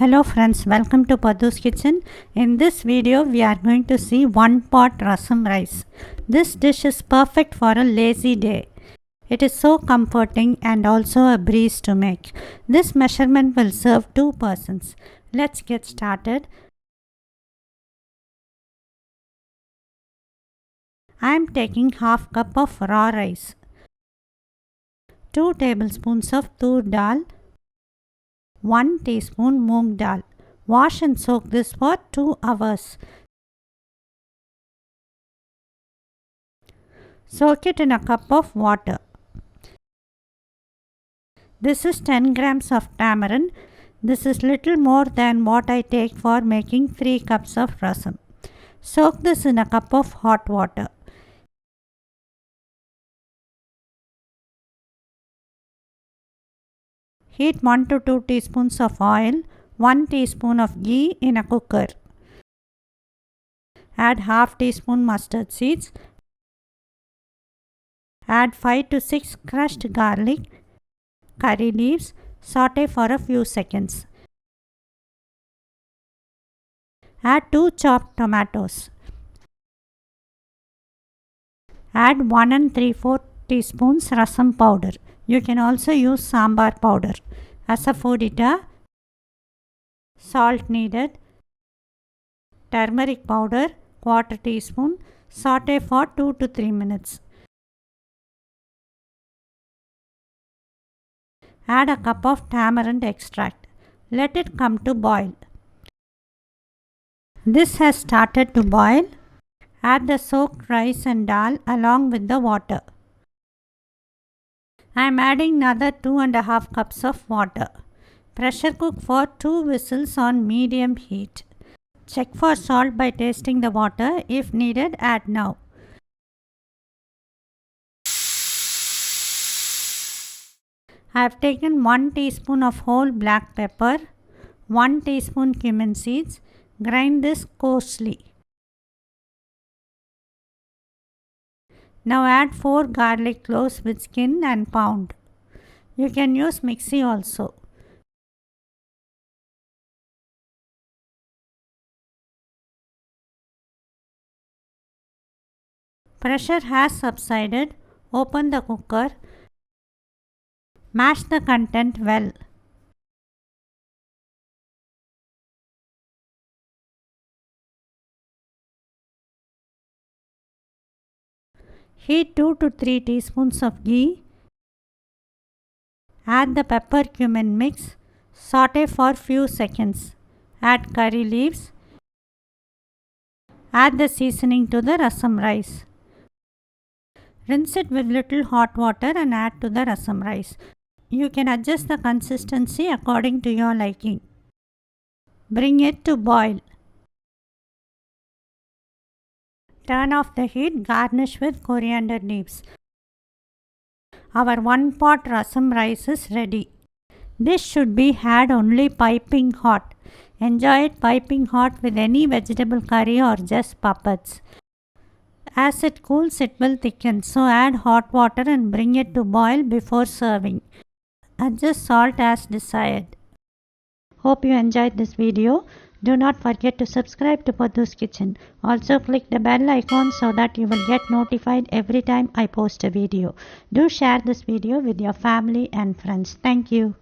Hello friends, welcome to Padhuskitchen. In this video, we are going to see one pot rasam rice. This dish is perfect for a lazy day. It is so comforting and also a breeze to make. This measurement will serve 2 persons. Let's get started. I am taking half cup of raw rice, 2 tablespoons of tur dal, 1 teaspoon moong dal. Wash and soak this for 2 hours. Soak it in a cup of water. This is 10 grams of tamarind. This is little more than what I take for making 3 cups of rasam. Soak this in a cup of hot water. Heat 1 to 2 teaspoons of oil, 1 teaspoon of ghee in a cooker. Add half teaspoon mustard seeds. Add 5 to 6 crushed garlic, curry leaves. Saute for a few seconds. Add 2 chopped tomatoes. Add 1 3/4 teaspoons rasam powder. You can also use sambar powder. Asafoetida, salt needed, turmeric powder, 1/4 teaspoon. Saute for 2 to 3 minutes. Add a cup of tamarind extract. Let it come to boil. This has started to boil. Add the soaked rice and dal along with the water. I am adding another 2.5 cups of water. Pressure cook for 2 whistles on medium heat. Check for salt by tasting the water. If needed, add now. I have taken 1 teaspoon of whole black pepper, 1 teaspoon cumin seeds. Grind this coarsely. Now add 4 garlic cloves with skin and pound. You can use mixie also. Pressure has subsided. Open the cooker. Mash the content well. Heat 2 to 3 teaspoons of ghee. Add the pepper cumin mix. Saute for few seconds. Add curry leaves. Add the seasoning to the rasam rice. Rinse it with little hot water and add to the rasam rice. You can adjust the consistency according to your liking. Bring it to boil. Turn off the heat. Garnish with coriander leaves. Our 1 pot rasam rice is ready. This should be had only piping hot. Enjoy it piping hot with any vegetable curry or just puppets. As it cools, it will thicken. So add hot water and bring it to boil before serving. Adjust salt as desired. Hope you enjoyed this video. Do not forget to subscribe to Padhuskitchen. Also click the bell icon so that you will get notified every time I post a video. Do share this video with your family and friends. Thank you.